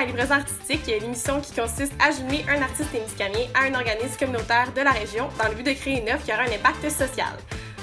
à Livraison artistique, l'émission qui consiste à jumeler un artiste témiscamien à un organisme communautaire de la région dans le but de créer une œuvre qui aura un impact social.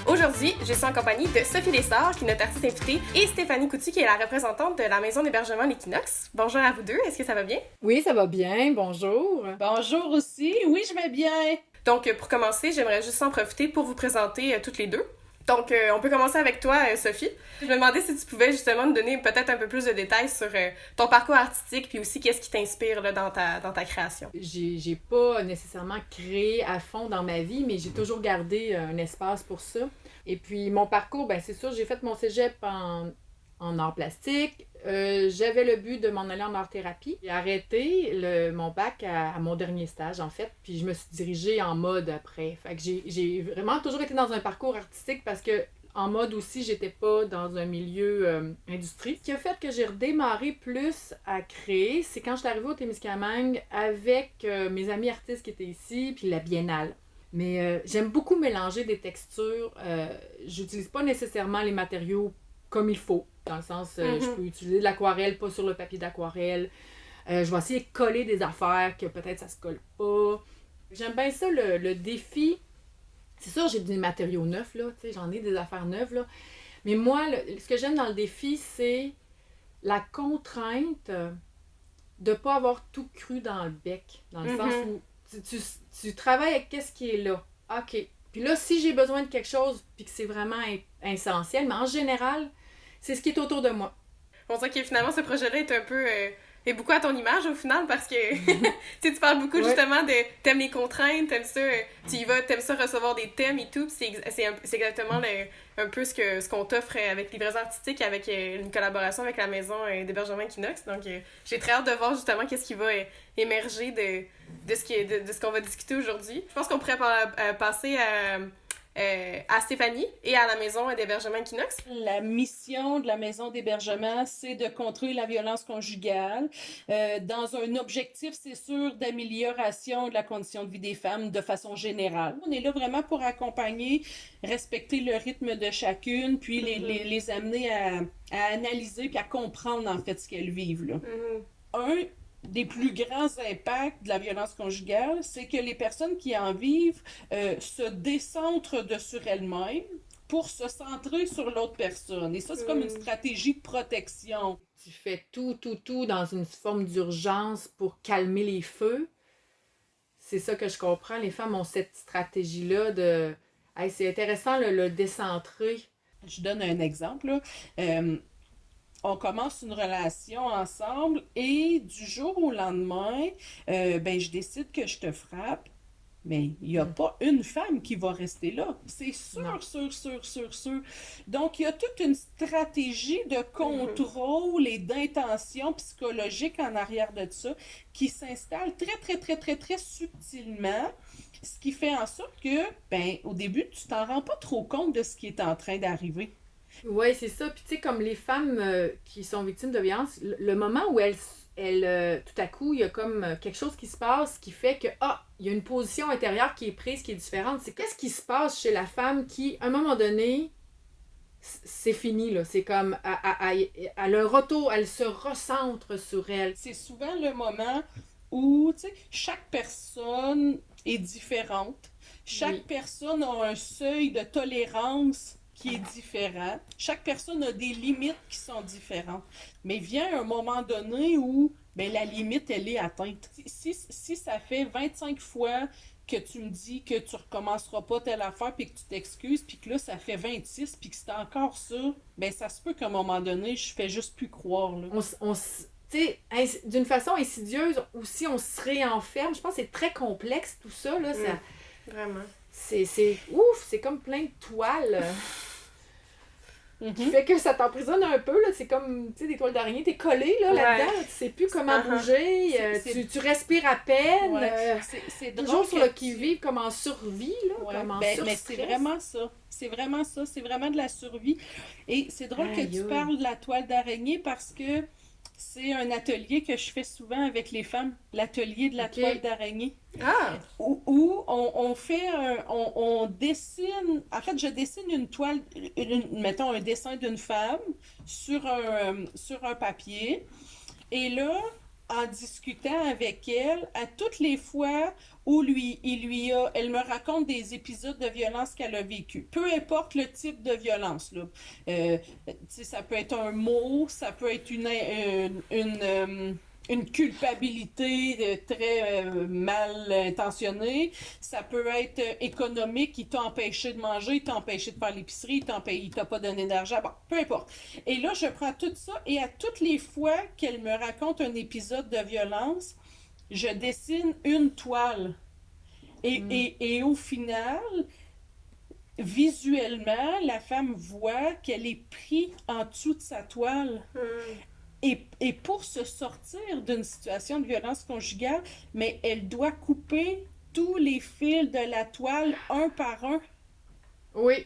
Aujourd'hui, je suis en compagnie de Sophie Lessard, qui est notre artiste invitée, et Stéphanie Coutu, qui est la représentante de la maison d'hébergement L'Équinoxe. Bonjour à vous deux, est-ce que ça va bien? Oui, ça va bien, bonjour. Bonjour aussi, oui, je vais bien. Donc, pour commencer, j'aimerais juste en profiter pour vous présenter toutes les deux. Donc, on peut commencer avec toi, Sophie. Je me demandais si tu pouvais justement nous donner peut-être un peu plus de détails sur ton parcours artistique, puis aussi qu'est-ce qui t'inspire là, dans ta création. J'ai pas nécessairement créé à fond dans ma vie, mais j'ai toujours gardé un espace pour ça. Et puis, mon parcours, ben c'est sûr, j'ai fait mon cégep en art plastique. J'avais le but de m'en aller en art-thérapie. J'ai arrêté mon bac à mon dernier stage, en fait, puis je me suis dirigée en mode après. Fait que j'ai vraiment toujours été dans un parcours artistique parce que en mode aussi, j'étais pas dans un milieu industrie. Ce qui a fait que j'ai redémarré plus à créer, c'est quand je suis arrivée au Témiscamingue avec mes amis artistes qui étaient ici, puis la Biennale. Mais j'aime beaucoup mélanger des textures. J'utilise pas nécessairement les matériaux comme il faut. Dans le sens, je peux utiliser de l'aquarelle, pas sur le papier d'aquarelle. Je vais essayer de coller des affaires que peut-être ça se colle pas. J'aime bien ça, le défi. C'est sûr, j'ai des matériaux neufs, là. J'en ai des affaires neuves, là. Mais moi, ce que j'aime dans le défi, c'est la contrainte de pas avoir tout cru dans le bec. Dans le sens où tu travailles avec qu'est-ce qui est là. OK. Puis là, si j'ai besoin de quelque chose, puis que c'est vraiment essentiel, mais en général, c'est ce qui est autour de moi. On dirait que finalement, ce projet-là est un peu... est beaucoup à ton image au final parce que tu parles beaucoup justement de... T'aimes les contraintes, t'aimes ça, t'aimes ça recevoir des thèmes et tout, puis c'est exactement un peu ce qu'on t'offre avec Livraison artistique, avec une collaboration avec la maison d'hébergement L'Équinoxe. Donc, j'ai très hâte de voir justement qu'est-ce qui va émerger de ce qu'on va discuter aujourd'hui. Je pense qu'on pourrait passer à Stéphanie et à la maison d'hébergement L'Équinoxe. La mission de la maison d'hébergement, c'est de contrer la violence conjugale dans un objectif, c'est sûr, d'amélioration de la condition de vie des femmes de façon générale. On est là vraiment pour accompagner, respecter le rythme de chacune, puis les amener à analyser puis à comprendre en fait ce qu'elles vivent là. Un des plus grands impacts de la violence conjugale, c'est que les personnes qui en vivent se décentrent de sur elles-mêmes pour se centrer sur l'autre personne. Et ça, c'est comme une stratégie de protection. Tu fais tout dans une forme d'urgence pour calmer les feux. C'est ça que je comprends. Les femmes ont cette stratégie-là de... Hey, c'est intéressant, le décentrer. Je donne un exemple, là. On commence une relation ensemble et du jour au lendemain, je décide que je te frappe, mais il n'y a pas une femme qui va rester là. C'est sûr. Donc, il y a toute une stratégie de contrôle et d'intention psychologique en arrière de ça qui s'installe très subtilement. Ce qui fait en sorte que, au début, tu t'en rends pas trop compte de ce qui est en train d'arriver. Oui, c'est ça. Puis tu sais, comme les femmes qui sont victimes de violence, le moment où elles tout à coup, il y a comme quelque chose qui se passe qui fait que, il y a une position intérieure qui est prise, qui est différente. C'est qu'est-ce qui se passe chez la femme qui, à un moment donné, c'est fini, là. C'est comme, à le retour, elle se recentre sur elle. C'est souvent le moment où, tu sais, chaque personne est différente. Chaque personne a un seuil de tolérance qui est différent. Chaque personne a des limites qui sont différentes. Mais vient un moment donné où la limite, elle est atteinte. Si ça fait 25 fois que tu me dis que tu recommenceras pas telle affaire puis que tu t'excuses puis que là, ça fait 26 puis que c'est encore ça, ça se peut qu'à un moment donné, je fais juste plus croire. Là. Tu sais, d'une façon insidieuse, aussi, on se réenferme. Je pense que c'est très complexe, tout ça. Là, ça vraiment. C'est ouf, c'est comme plein de toiles. Qui fait que ça t'emprisonne un peu, là. C'est comme, tu sais, des toiles d'araignée, t'es collé, là-dedans, tu sais plus comment bouger, tu respires à peine, c'est toujours sur le qui-vive, comme en survie, là, comme en surstress. Mais c'est vraiment ça, c'est vraiment de la survie. Et c'est drôle que tu parles de la toile d'araignée parce que c'est un atelier que je fais souvent avec les femmes, l'atelier de la toile d'araignée. Où on fait on dessine, en fait je dessine une toile, mettons un dessin d'une femme sur un papier et là en discutant avec elle, à toutes les fois où elle me raconte des épisodes de violence qu'elle a vécu. Peu importe le type de violence, là. Tu sais, ça peut être un mot, ça peut être une culpabilité très mal intentionnée. Ça peut être économique, il t'a empêché de manger, il t'a empêché de faire l'épicerie, il t'a pas donné d'argent, bon, peu importe. Et là, je prends tout ça et à toutes les fois qu'elle me raconte un épisode de violence, je dessine une toile. Et au final, visuellement, la femme voit qu'elle est prise en dessous de sa toile. Et pour se sortir d'une situation de violence conjugale, mais elle doit couper tous les fils de la toile un par un. Oui.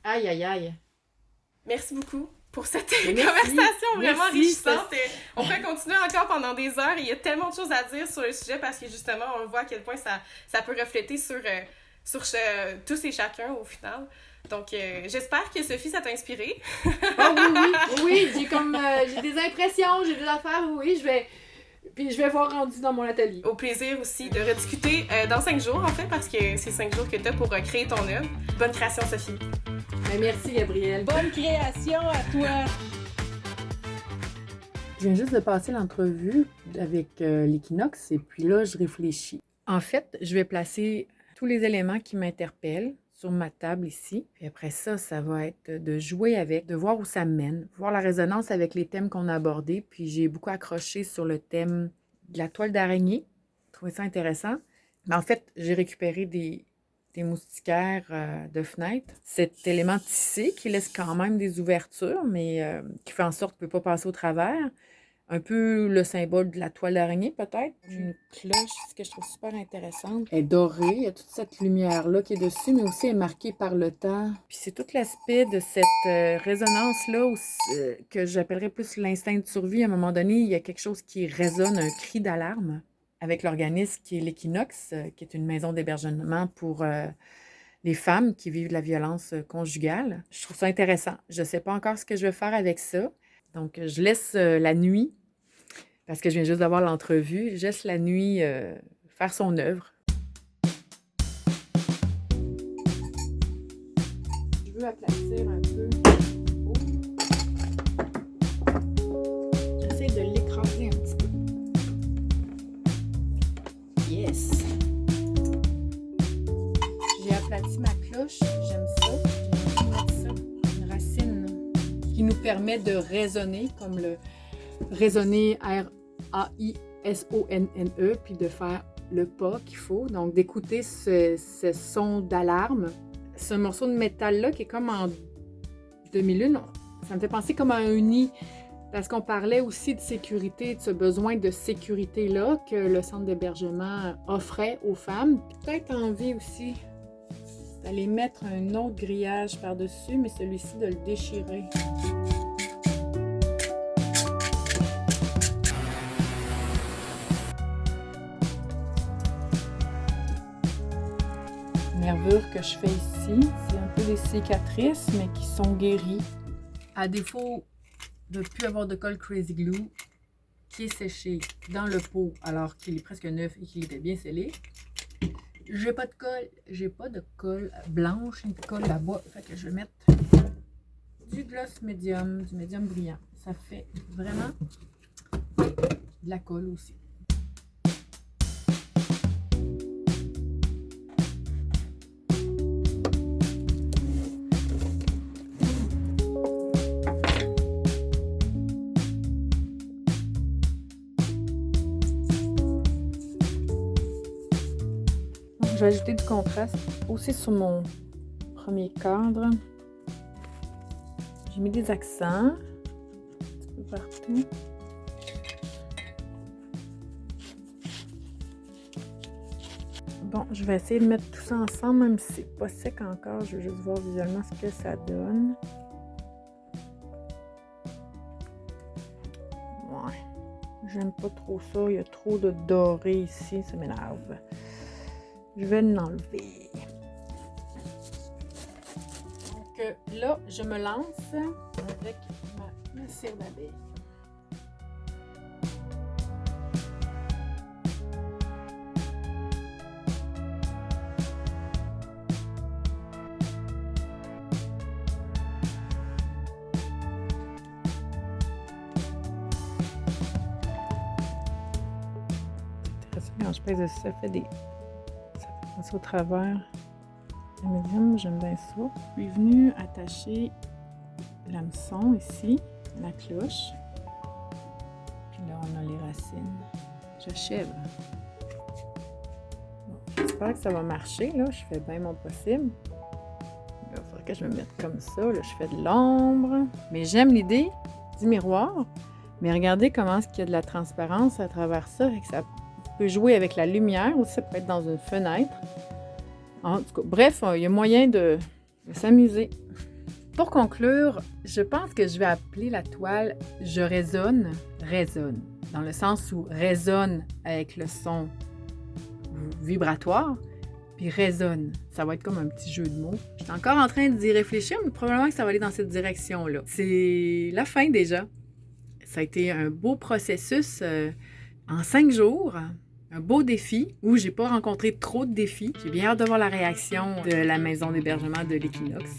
Aïe, aïe, aïe. Merci beaucoup pour cette conversation vraiment enrichissante. On pourrait continuer encore pendant des heures. Il y a tellement de choses à dire sur le sujet parce que justement, on voit à quel point ça peut refléter sur tous et chacun au final. Donc, j'espère que Sophie, ça t'a inspiré. Oui, j'ai des impressions, j'ai des affaires, oui, je vais voir rendu dans mon atelier. Au plaisir aussi de rediscuter dans 5 jours, en fait, parce que c'est 5 jours que tu as pour créer ton œuvre. Bonne création, Sophie. Merci, Gabrielle. Bonne création à toi. Je viens juste de passer l'entrevue avec l'équinoxe et puis là, je réfléchis. En fait, je vais placer tous les éléments qui m'interpellent sur ma table ici. Puis après ça, ça va être de jouer avec, de voir où ça mène, voir la résonance avec les thèmes qu'on a abordés. Puis j'ai beaucoup accroché sur le thème de la toile d'araignée. Je trouvais ça intéressant. Mais en fait, j'ai récupéré des moustiquaires de fenêtre. Cet élément tissé qui laisse quand même des ouvertures, mais qui fait en sorte qu'il ne peut pas passer au travers. Un peu le symbole de la toile d'araignée, peut-être. Une cloche, ce que je trouve super intéressante. Elle est dorée, il y a toute cette lumière-là qui est dessus, mais aussi elle est marquée par le temps. Puis c'est tout l'aspect de cette résonance-là que j'appellerais plus l'instinct de survie. À un moment donné, il y a quelque chose qui résonne, un cri d'alarme, avec l'organisme qui est l'équinoxe, qui est une maison d'hébergement pour les femmes qui vivent de la violence conjugale. Je trouve ça intéressant. Je ne sais pas encore ce que je vais faire avec ça. Donc, je laisse la nuit, parce que je viens juste d'avoir l'entrevue, je laisse la nuit faire son œuvre. Je veux aplatir un peu. Oh. J'essaie de l'écraser un petit peu. Yes! J'ai aplati ma cloche, j'aime ça. J'aime mettre ça, une racine qui nous permet de résonner, comme le résonner R-A-I-S-O-N-N-E, puis de faire le pas qu'il faut. Donc, d'écouter ce son d'alarme. Ce morceau de métal-là qui est comme en demi-lune, ça me fait penser comme à un nid, parce qu'on parlait aussi de sécurité, de ce besoin de sécurité-là que le centre d'hébergement offrait aux femmes. Peut-être envie aussi d'aller mettre un autre grillage par-dessus, mais celui-ci de le déchirer. Nervures que je fais ici, c'est un peu des cicatrices, mais qui sont guéries. À défaut de ne plus avoir de colle Crazy Glue, qui est séché dans le pot alors qu'il est presque neuf et qu'il était bien scellé, j'ai pas de colle blanche, ni de colle là-bas. Fait que je vais mettre du gloss médium, du médium brillant. Ça fait vraiment de la colle aussi. Je vais ajouter du contraste aussi sur mon premier cadre. J'ai mis des accents un petit peu partout. Bon, je vais essayer de mettre tout ça ensemble, même si c'est pas sec encore. Je veux juste voir visuellement ce que ça donne. Ouais, j'aime pas trop ça. Il y a trop de doré ici, ça m'énerve. Je vais l'enlever. Donc là, je me lance avec ma cire d'abeille. Après ça, quand je pèse dessus, ça fait ça au travers. La médium, j'aime bien ça. Je suis venue attacher l'hameçon ici, la cloche. Puis là, on a les racines. J'achève. Bon, j'espère que ça va marcher, là. Je fais bien mon possible. Il va falloir que je me mette comme ça. Là, je fais de l'ombre. Mais j'aime l'idée du miroir. Mais regardez comment est-ce qu'il y a de la transparence à travers ça. Fait que ça peut jouer avec la lumière ou ça peut être dans une fenêtre. En tout cas, bref, il y a moyen de s'amuser. Pour conclure, je pense que je vais appeler la toile « Je résonne », dans le sens où résonne avec le son vibratoire, puis résonne. Ça va être comme un petit jeu de mots. Je suis encore en train d'y réfléchir, mais probablement que ça va aller dans cette direction-là. C'est la fin déjà. Ça a été un beau processus en 5 jours. Un beau défi où j'ai pas rencontré trop de défis. J'ai bien hâte de voir la réaction de la maison d'hébergement de l'Équinoxe.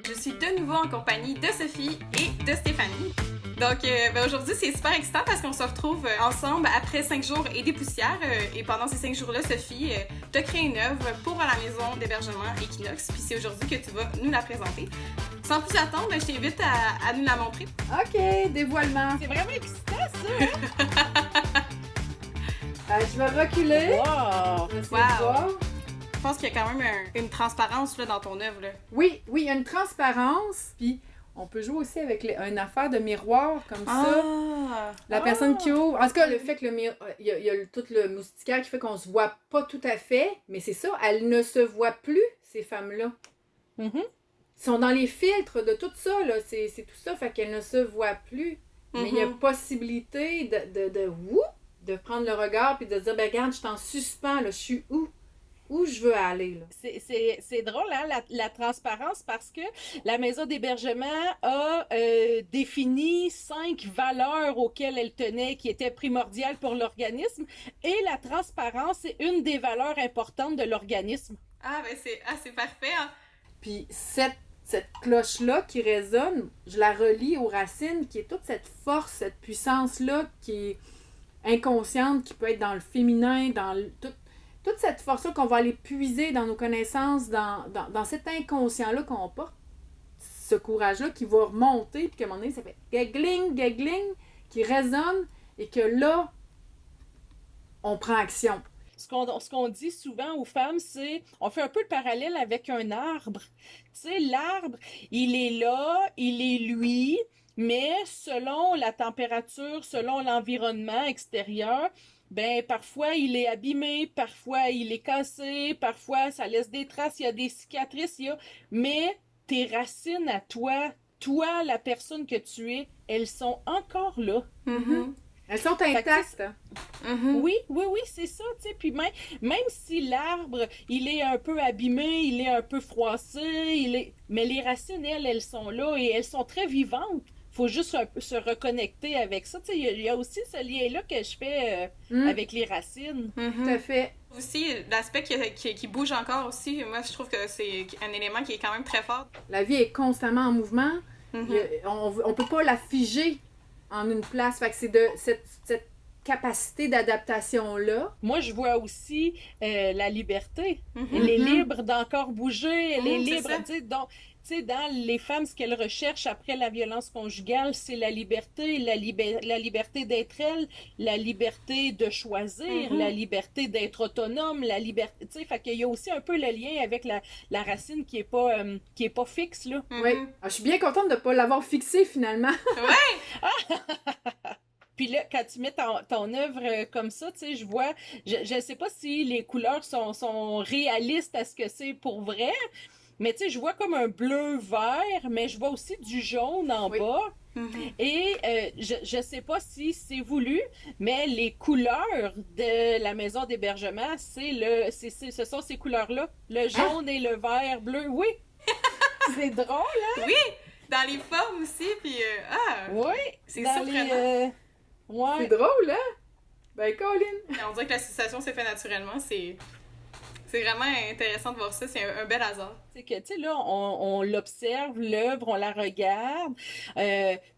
Je suis de nouveau en compagnie de Sophie et de Stéphanie. Donc aujourd'hui, c'est super excitant parce qu'on se retrouve ensemble après 5 jours et des poussières. Et pendant ces 5 jours-là, Sophie, tu as créé une œuvre pour la maison d'hébergement Équinoxe. Puis c'est aujourd'hui que tu vas nous la présenter. Sans plus attendre, je t'invite à nous la montrer. OK, dévoilement. C'est vraiment excitant, ça! Je vais reculer. Wow! Je vais essayer de voir. Je pense qu'il y a quand même une transparence là, dans ton œuvre. Là. Oui, il y a une transparence. Puis on peut jouer aussi avec une affaire de miroir comme ça. La personne qui ouvre. En tout cas, le fait que il y a tout le moustiquaire qui fait qu'on se voit pas tout à fait. Mais c'est ça, elles ne se voient plus, ces femmes-là. Mm-hmm. Ils sont dans les filtres de tout ça, là. C'est tout ça, fait qu'elles ne se voient plus. Mais il y a possibilité de prendre le regard puis de dire, ben regarde, je suis en suspens, là, je suis où? Où je veux aller, là. C'est drôle, hein, la transparence, parce que la maison d'hébergement a défini 5 valeurs auxquelles elle tenait, qui étaient primordiales pour l'organisme, et la transparence est une des valeurs importantes de l'organisme. Ah, ben c'est parfait, hein? Puis cette cloche-là qui résonne, je la relie aux racines, qui est toute cette force, cette puissance-là qui est inconsciente, qui peut être dans le féminin, dans toute cette force-là qu'on va aller puiser dans nos connaissances, dans cet inconscient-là qu'on porte, ce courage-là qui va remonter, puis qu'à un moment donné, ça fait gagling, qui résonne, et que là, on prend action. Ce qu'on dit souvent aux femmes, c'est, on fait un peu le parallèle avec un arbre. Tu sais, l'arbre, il est là, il est lui, mais selon la température, selon l'environnement extérieur, ben parfois il est abîmé, parfois il est cassé, parfois ça laisse des traces, il y a des cicatrices, mais tes racines à toi, la personne que tu es, elles sont encore là. Mm-hmm. Elles sont intactes. Oui, c'est ça, tu sais. Puis même si l'arbre, il est un peu abîmé, il est un peu froissé, mais les racines, elles sont là et elles sont très vivantes. Faut juste un peu se reconnecter avec ça. Tu sais, il y a aussi ce lien-là que je fais avec les racines. Tout à fait. Aussi, l'aspect qui bouge encore aussi, moi, je trouve que c'est un élément qui est quand même très fort. La vie est constamment en mouvement. On peut pas la figer en une place. Fait que c'est de cette capacité d'adaptation-là. Moi, je vois aussi la liberté. Elle est libre d'encore bouger. Elle est libre. Tu sais, dans les femmes, ce qu'elles recherchent après la violence conjugale, c'est la liberté. La liberté d'être elle, la liberté de choisir, la liberté d'être autonome, la liberté... Tu sais, fait qu'il y a aussi un peu le lien avec la racine qui est pas fixe, là. Oui. Je suis bien contente de ne pas l'avoir fixée, finalement. Ouais! Puis là, quand tu mets ton œuvre comme ça, tu sais, je vois... Je sais pas si les couleurs sont réalistes à ce que c'est pour vrai, mais tu sais, je vois comme un bleu-vert, mais je vois aussi du jaune en bas. Et je sais pas si c'est voulu, mais les couleurs de la maison d'hébergement, ce sont ces couleurs-là. Le jaune et le vert bleu. Oui! C'est drôle, hein? Oui! Dans les formes aussi, puis... oui! C'est surprenant. Ouais. C'est drôle, hein? Ben, Colin! On dirait que l'association s'est fait naturellement. C'est vraiment intéressant de voir ça. C'est un bel hasard. C'est que, tu sais, là, on l'observe, l'œuvre, on la regarde.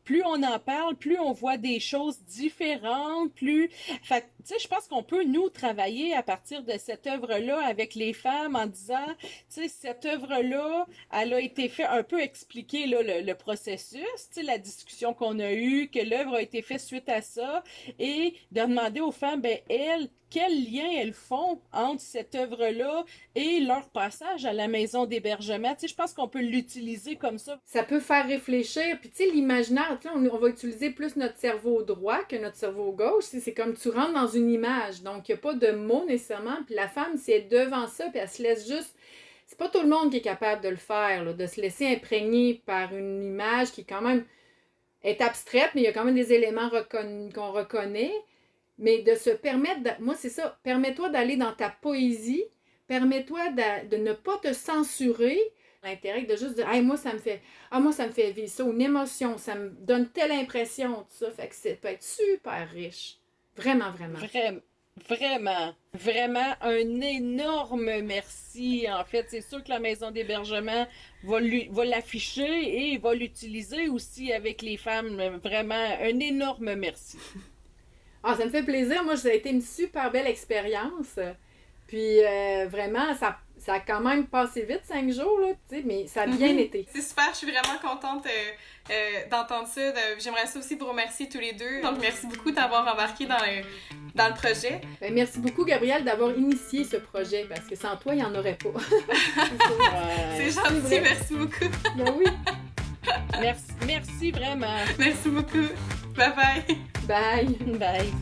Plus on en parle, plus on voit des choses différentes, plus... Fait que, tu sais, je pense qu'on peut, nous, travailler à partir de cette œuvre-là avec les femmes en disant, tu sais, cette œuvre-là, elle a été faite, un peu expliquer, là, le processus, tu sais, la discussion qu'on a eue, que l'œuvre a été faite suite à ça, et de demander aux femmes, ben, elles, quel lien elles font entre cette œuvre-là et leur passage à la maison d'hébergement. Tu sais, je pense qu'on peut l'utiliser comme ça. Ça peut faire réfléchir. Puis, tu sais, l'imaginaire, tu sais, on va utiliser plus notre cerveau droit que notre cerveau gauche. C'est comme tu rentres dans une image. Donc, il n'y a pas de mots nécessairement. Puis, la femme, si elle est devant ça, puis elle se laisse juste... C'est pas tout le monde qui est capable de le faire, là, de se laisser imprégner par une image qui, quand même, est abstraite, mais il y a quand même des éléments qu'on reconnaît. Mais de se permettre, moi c'est ça, permets-toi d'aller dans ta poésie, permets-toi de ne pas te censurer, l'intérêt de juste dire, hey, moi ça me fait vivre ça, une émotion, ça me donne telle impression, tout ça, fait que ça peut être super riche, vraiment, vraiment. Vraiment un énorme merci. En fait, c'est sûr que la maison d'hébergement va l'afficher et va l'utiliser aussi avec les femmes. Vraiment un énorme merci. Ah, ça me fait plaisir. Moi, ça a été une super belle expérience. Puis, vraiment, ça a quand même passé vite, 5 jours, là, tu sais, mais ça a bien été. C'est super, je suis vraiment contente d'entendre ça. J'aimerais ça aussi vous remercier tous les deux. Donc, merci beaucoup d'avoir embarqué dans le projet. Ben, merci beaucoup, Gabrielle, d'avoir initié ce projet, parce que sans toi, il n'y en aurait pas. C'est gentil, merci beaucoup. Ben oui. Merci vraiment. Merci beaucoup. Bye bye. Bye. Bye.